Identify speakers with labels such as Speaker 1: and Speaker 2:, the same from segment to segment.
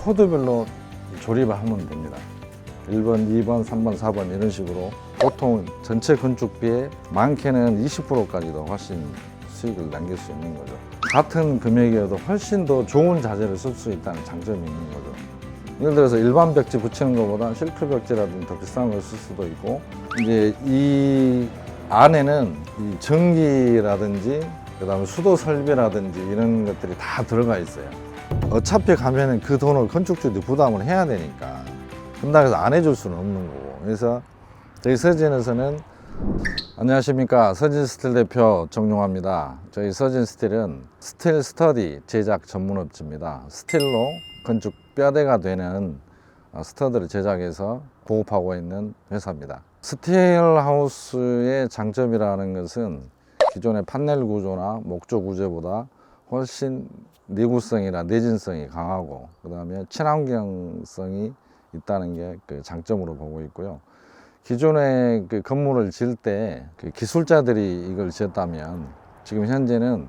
Speaker 1: 코드별로 조립을 하면 됩니다. 1번, 2번, 3번, 4번 이런 식으로 보통 전체 건축비의 많게는 20%까지도 훨씬 수익을 남길 수 있는 거죠. 같은 금액이어도 훨씬 더 좋은 자재를 쓸 수 있다는 장점이 있는 거죠. 예를 들어서 일반 벽지 붙이는 것보다 실크 벽지라든지 더 비싼 걸 쓸 수도 있고, 이제 이 안에는 이 전기라든지 그다음에 수도 설비라든지 이런 것들이 다 들어가 있어요. 어차피 가면은 그 돈을 건축주들이 부담을 해야 되니까 그렇다고 해서 안 해줄 수는 없는 거고. 그래서 저희 서진에서는, 안녕하십니까, 서진스틸 대표 정용화입니다. 저희 서진스틸은 스틸 스터디 제작 전문업체입니다. 스틸로 건축 뼈대가 되는 스터드를 제작해서 보급하고 있는 회사입니다. 스틸 하우스의 장점이라는 것은 기존의 판넬 구조나 목조 구조보다 훨씬 내구성이나 내진성이 강하고, 그 다음에 친환경성이 있다는 게 그 장점으로 보고 있고요. 기존의 그 건물을 지을 때 그 기술자들이 이걸 지었다면, 지금 현재는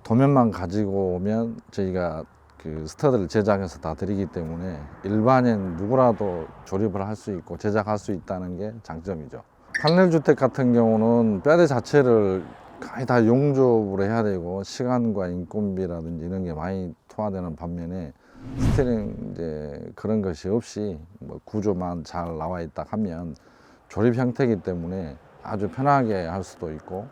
Speaker 1: 도면만 가지고 오면 저희가 그 스터드를 제작해서 다 드리기 때문에 일반인 누구라도 조립을 할 수 있고 제작할 수 있다는 게 장점이죠. 판넬 주택 같은 경우는 뼈대 자체를 거의 다 용접으로 해야 되고 시간과 인건비라든지 이런 게 많이 투하되는 반면에, 스틸은 이제 그런 것이 없이 뭐 구조만 잘 나와 있다 하면 조립 형태이기 때문에 아주 편하게 할 수도 있고,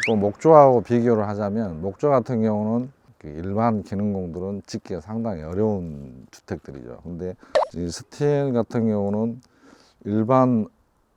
Speaker 1: 또 목조하고 비교를 하자면 목조 같은 경우는 그 일반 기능공들은 짓기가 상당히 어려운 주택들이죠. 근데 이 스틸 같은 경우는 일반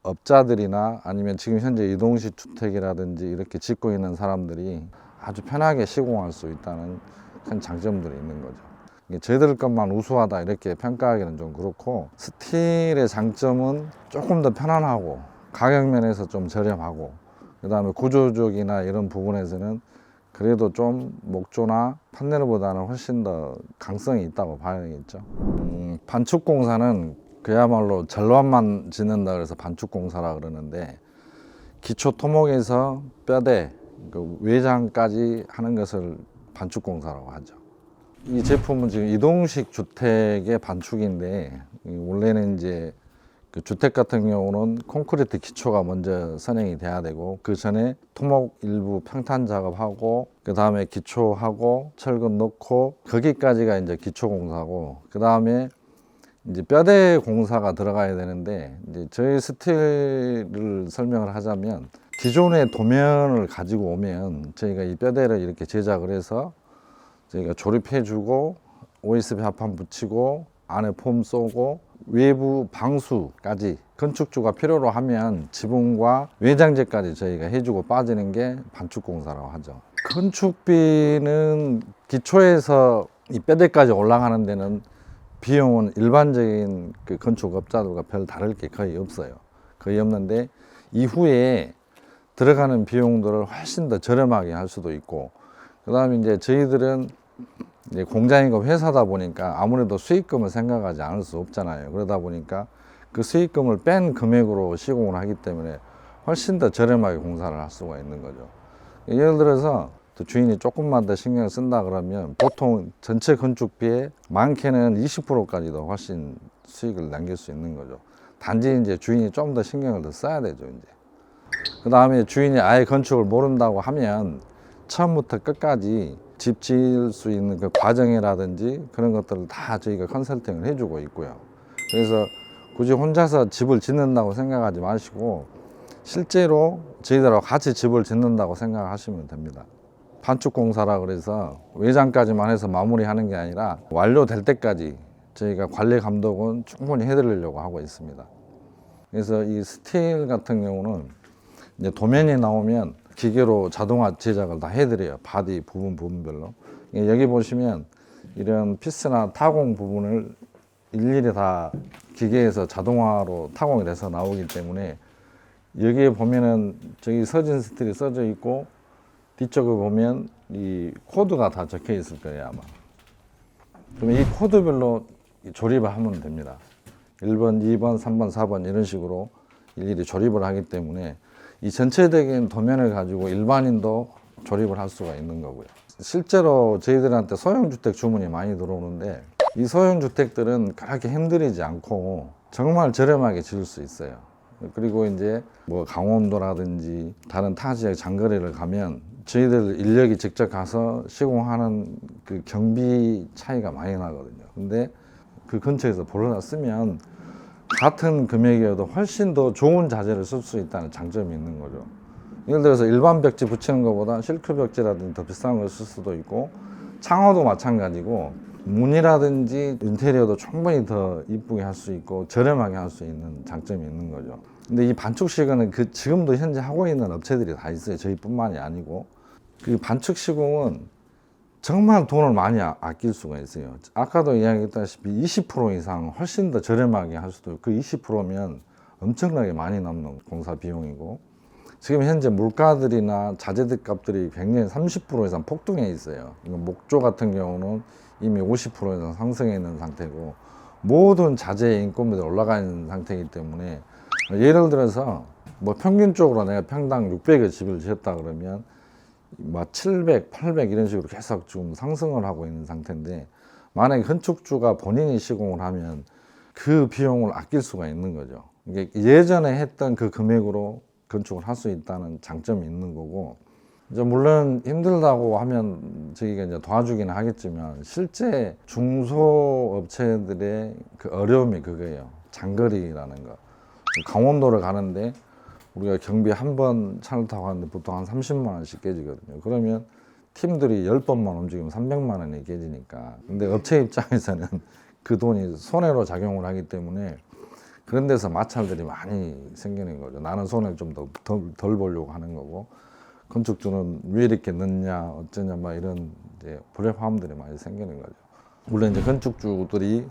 Speaker 1: 업자들이나 아니면 지금 현재 이동식 주택이라든지 이렇게 짓고 있는 사람들이 아주 편하게 시공할 수 있다는 큰 장점들이 있는 거죠. 저희들 것만 우수하다 이렇게 평가하기는 좀 그렇고, 스틸의 장점은 조금 더 편안하고 가격 면에서 좀 저렴하고, 그 다음에 구조적이나 이런 부분에서는 그래도 좀 목조나 판넬보다는 훨씬 더 강성이 있다고 봐야겠죠. 반축공사는 그야말로 절반만 짓는다 그래서 반축공사라 그러는데, 기초 토목에서 뼈대, 그 외장까지 하는 것을 반축공사라고 하죠. 이 제품은 지금 이동식 주택의 반축인데, 원래는 이제 그 주택 같은 경우는 콘크리트 기초가 먼저 선행이 돼야 되고, 그 전에 토목 일부 평탄 작업하고, 그 다음에 기초하고 철근 넣고, 거기까지가 이제 기초 공사고, 그 다음에 이제 뼈대 공사가 들어가야 되는데, 이제 저희 스틸을 설명을 하자면, 기존의 도면을 가지고 오면 저희가 이 뼈대를 이렇게 제작을 해서 저희가 조립해 주고 OSB 합판 붙이고 안에 폼 쏘고 외부 방수까지 건축주가 필요로 하면 지붕과 외장재까지 저희가 해주고 빠지는 게 반축공사라고 하죠. 건축비는 기초에서 이 뼈대까지 올라가는 데는 비용은 일반적인 그 건축업자들과 별 다를 게 거의 없어요. 거의 없는데, 이후에 들어가는 비용들을 훨씬 더 저렴하게 할 수도 있고, 그 다음에 이제 저희들은 이제 공장이고 회사다 보니까 아무래도 수익금을 생각하지 않을 수 없잖아요. 그러다 보니까 그 수익금을 뺀 금액으로 시공을 하기 때문에 훨씬 더 저렴하게 공사를 할 수가 있는 거죠. 예를 들어서 주인이 조금만 더 신경을 쓴다 그러면 보통 전체 건축비의 많게는 20%까지도 훨씬 수익을 남길 수 있는 거죠. 단지 이제 주인이 좀 더 신경을 더 써야 되죠, 이제. 그 다음에 주인이 아예 건축을 모른다고 하면 처음부터 끝까지 집 지을 수 있는 그 과정이라든지 그런 것들을 다 저희가 컨설팅을 해주고 있고요. 그래서 굳이 혼자서 집을 짓는다고 생각하지 마시고 실제로 저희들하고 같이 집을 짓는다고 생각하시면 됩니다. 반축공사라 그래서 외장까지만 해서 마무리하는 게 아니라 완료될 때까지 저희가 관리 감독은 충분히 해드리려고 하고 있습니다. 그래서 이 스틸 같은 경우는 이제 도면이 나오면 기계로 자동화 제작을 다 해드려요. 바디 부분별로. 여기 보시면 이런 피스나 타공 부분을 일일이 다 기계에서 자동화로 타공이 돼서 나오기 때문에, 여기에 보면은 저기 서진 스틸이 써져 있고 뒤쪽에 보면 이 코드가 다 적혀 있을 거예요, 아마. 그러면 이 코드별로 조립을 하면 됩니다. 1번, 2번, 3번, 4번 이런 식으로 일일이 조립을 하기 때문에 이 전체적인 도면을 가지고 일반인도 조립을 할 수가 있는 거고요. 실제로 저희들한테 소형주택 주문이 많이 들어오는데 이 소형 주택들은 그렇게 힘들이지 않고 정말 저렴하게 지을 수 있어요. 그리고 이제 뭐 강원도라든지 다른 타 지역 장거리를 가면 저희들 인력이 직접 가서 시공하는 그 경비 차이가 많이 나거든요. 근데 그 근처에서 보러다 쓰면 같은 금액이어도 훨씬 더 좋은 자재를 쓸 수 있다는 장점이 있는 거죠. 예를 들어서 일반 벽지 붙이는 것보다 실크 벽지라든지 더 비싼 걸 쓸 수도 있고, 창호도 마찬가지고 문이라든지 인테리어도 충분히 더 이쁘게 할 수 있고 저렴하게 할 수 있는 장점이 있는 거죠. 근데 이 반축 시공은 지금도 현재 하고 있는 업체들이 다 있어요. 저희뿐만이 아니고. 그 반축 시공은 정말 돈을 많이 아낄 수가 있어요. 아까도 이야기했다시피 20% 이상 훨씬 더 저렴하게 할 수도 있고, 그 20%면 엄청나게 많이 남는 공사 비용이고, 지금 현재 물가들이나 자재들 값들이 굉장히 30% 이상 폭등해 있어요. 목조 같은 경우는 이미 50% 이상 상승해 있는 상태고, 모든 자재의 인건비도 올라가 있는 상태이기 때문에, 예를 들어서 뭐 평균적으로 내가 평당 600의 집을 지었다 그러면 막 700, 800 이런 식으로 계속 좀 상승을 하고 있는 상태인데, 만약에 건축주가 본인이 시공을 하면 그 비용을 아낄 수가 있는 거죠. 이게 예전에 했던 그 금액으로 건축을 할 수 있다는 장점이 있는 거고, 이제 물론 힘들다고 하면 저희가 이제 도와주기는 하겠지만, 실제 중소업체들의 그 어려움이 그거예요. 장거리라는 거. 강원도를 가는데 우리가 경비 한 번 차를 타고 가는데 보통 한 30만 원씩 깨지거든요. 그러면 팀들이 10번만 움직이면 300만 원이 깨지니까. 근데 업체 입장에서는 그 돈이 손해로 작용을 하기 때문에 그런 데서 마찰들이 많이 생기는 거죠. 나는 손해를 좀 덜 보려고 하는 거고, 건축주는 왜 이렇게 늦냐, 어쩌냐, 막 이런 이제 불협화음들이 많이 생기는 거죠. 물론 이제 건축주들이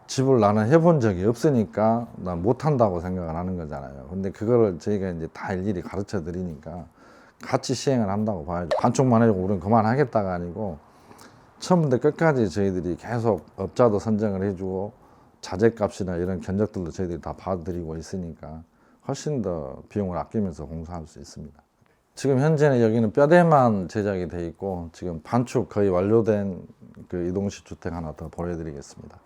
Speaker 1: 집을 나는 해본 적이 없으니까 난 못한다고 생각을 하는 거잖아요. 근데 그거를 저희가 이제 다 일일이 가르쳐 드리니까 같이 시행을 한다고 봐야죠. 반쪽만 해주고 우리는 그만하겠다가 아니고, 처음부터 끝까지 저희들이 계속 업자도 선정을 해주고 자재값이나 이런 견적들도 저희들이 다 봐드리고 있으니까 훨씬 더 비용을 아끼면서 공사할 수 있습니다. 지금 현재는 여기는 뼈대만 제작이 돼 있고, 지금 반축 거의 완료된 그 이동식 주택 하나 더 보여드리겠습니다.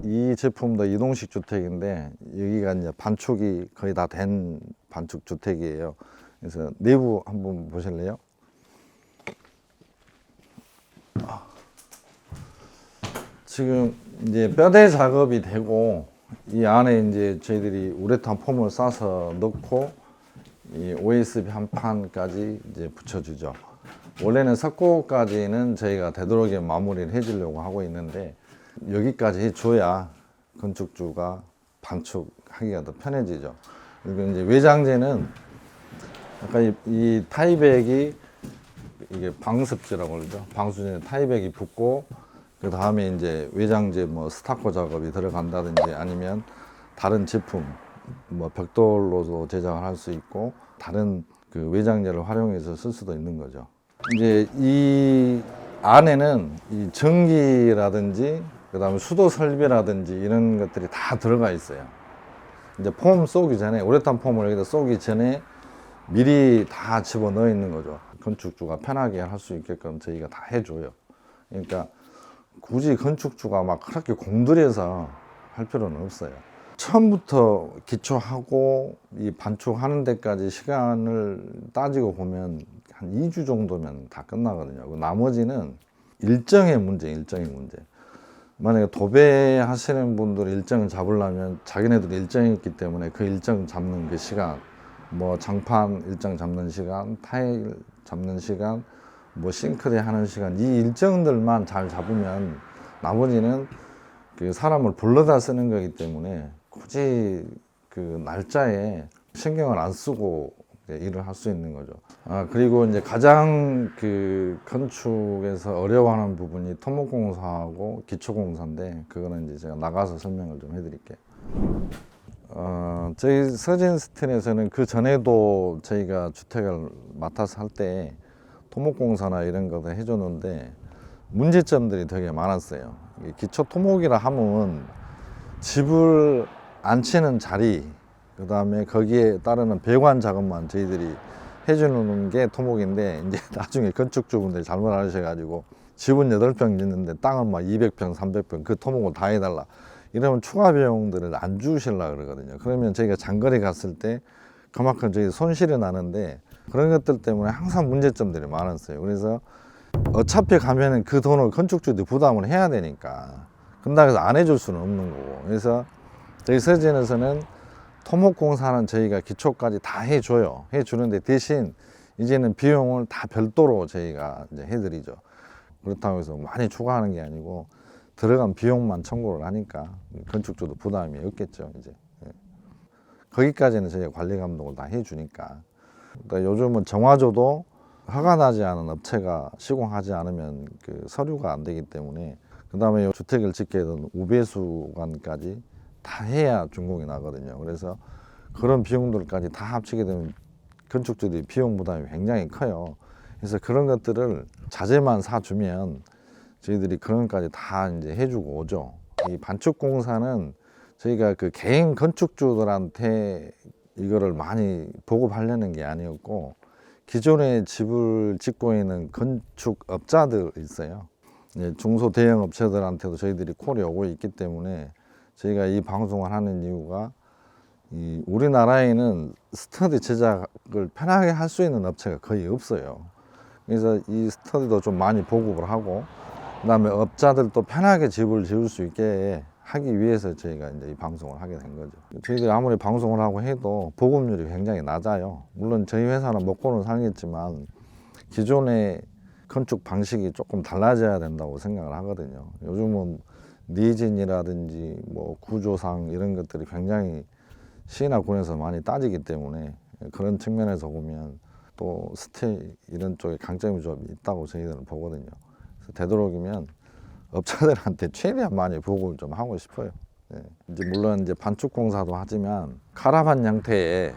Speaker 1: 이 제품도 이동식 주택인데, 여기가 이제 반축이 거의 다 된 반축 주택이에요. 그래서 내부 한번 보실래요? 지금 이제 뼈대 작업이 되고, 이 안에 이제 저희들이 우레탄 폼을 싸서 넣고 이 OSB 한 판까지 이제 붙여주죠. 원래는 석고까지는 저희가 되도록이면 마무리를 해주려고 하고 있는데, 여기까지 해줘야 건축주가 반축하기가 더 편해지죠. 그리고 이제 외장재는 아까 이 타이백이 이게 방습지라고 그러죠. 방수전에 타이백이 붙고, 그 다음에 이제 외장재 뭐 스타코 작업이 들어간다든지 아니면 다른 제품 뭐 벽돌로도 제작을 할 수 있고, 다른 그 외장재를 활용해서 쓸 수도 있는 거죠. 이제 이 안에는 이 전기라든지 그 다음에 수도 설비라든지 이런 것들이 다 들어가 있어요. 이제 폼 쏘기 전에, 우레탄 폼을 여기다 쏘기 전에 미리 다 집어 넣어 있는 거죠. 건축주가 편하게 할 수 있게끔 저희가 다 해줘요. 그러니까 굳이 건축주가 막 그렇게 공들여서 할 필요는 없어요. 처음부터 기초하고 이 반축하는 데까지 시간을 따지고 보면 한 2주 정도면 다 끝나거든요. 나머지는 일정의 문제. 만약에 도배하시는 분들 일정을 잡으려면 자기네들 일정이 있기 때문에 그 일정 잡는 그 시간, 뭐 장판 일정 잡는 시간, 타일 잡는 시간, 뭐 싱크대 하는 시간, 이 일정들만 잘 잡으면 나머지는 그 사람을 불러다 쓰는 거기 때문에 굳이 그 날짜에 신경을 안 쓰고 일을 할 수 있는 거죠. 그리고 이제 가장 그 건축에서 어려워하는 부분이 토목공사하고 기초공사인데, 그거는 이제 제가 나가서 설명을 좀 해드릴게요. 저희 서진스텐에서는 그 전에도 저희가 주택을 맡아서 할 때 토목공사나 이런 거도 해줬는데 문제점들이 되게 많았어요. 기초 토목이라 하면 집을 앉히는 자리, 그 다음에 거기에 따르는 배관 작업만 저희들이 해주는 게 토목인데, 이제 나중에 건축주분들이 잘못 하셔가지고 집은 8평 짓는데 땅은 막 200평, 300평 그 토목을 다 해달라. 이러면 추가 비용들을 안 주시려고 그러거든요. 그러면 저희가 장거리 갔을 때 그만큼 저희 손실이 나는데 그런 것들 때문에 항상 문제점들이 많았어요. 그래서 어차피 가면은 그 돈을 건축주들이 부담을 해야 되니까 근다고 해서 안 해줄 수는 없는 거고. 그래서 저희 서진에서는 토목공사는 저희가 기초까지 다 해줘요. 해주는데 대신 이제는 비용을 다 별도로 저희가 이제 해드리죠. 그렇다고 해서 많이 추가하는 게 아니고 들어간 비용만 청구를 하니까 건축주도 부담이 없겠죠. 이제 거기까지는 저희가 관리 감독을 다 해주니까. 그러니까 요즘은 정화조도 허가 나지 않은 업체가 시공하지 않으면 그 서류가 안 되기 때문에 그 다음에 주택을 짓게 되는 우배수관까지 다 해야 준공이 나거든요. 그래서 그런 비용들까지 다 합치게 되면 건축주들이 비용 부담이 굉장히 커요. 그래서 그런 것들을 자재만 사주면 저희들이 그런 것까지 다 이제 해주고 오죠. 이 반축공사는 저희가 그 개인 건축주들한테 이거를 많이 보급하려는 게 아니었고 기존에 집을 짓고 있는 건축업자들 있어요. 중소 대형 업체들한테도 저희들이 콜이 오고 있기 때문에 저희가 이 방송을 하는 이유가 이 우리나라에는 스터디 제작을 편하게 할 수 있는 업체가 거의 없어요. 그래서 이 스터디도 좀 많이 보급을 하고 그다음에 업자들도 편하게 집을 지을 수 있게 하기 위해서 저희가 이제 이 방송을 하게 된 거죠. 저희들이 아무리 방송을 하고 해도 보급률이 굉장히 낮아요. 물론 저희 회사는 먹고는 살겠지만 기존의 건축 방식이 조금 달라져야 된다고 생각을 하거든요. 요즘은 니진이라든지 뭐 구조상 이런 것들이 굉장히 시나 군에서 많이 따지기 때문에 그런 측면에서 보면 또 스틸 이런 쪽에 강점이 좀 있다고 저희들은 보거든요. 그래서 되도록이면 업자들한테 최대한 많이 보급을 좀 하고 싶어요. 이제 물론 이제 반축공사도 하지만 카라반 형태의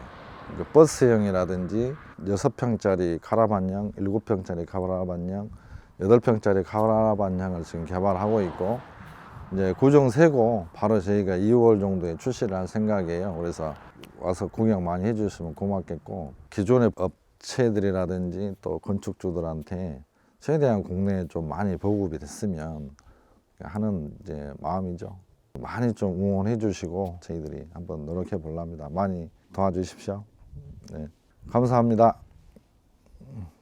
Speaker 1: 그 버스형이라든지 6평짜리 카라반형, 7평짜리 카라반형, 8평짜리 카라반형을 지금 개발하고 있고 이제 구정 세고 바로 저희가 2월 정도에 출시를 할 생각이에요. 그래서 와서 구경 많이 해주시면 고맙겠고 기존의 업체들이라든지 또 건축주들한테 최대한 국내에 좀 많이 보급이 됐으면 하는 이제 마음이죠. 많이 좀 응원해 주시고 저희들이 한번 노력해 보랍니다. 많이 도와주십시오. 네. 감사합니다.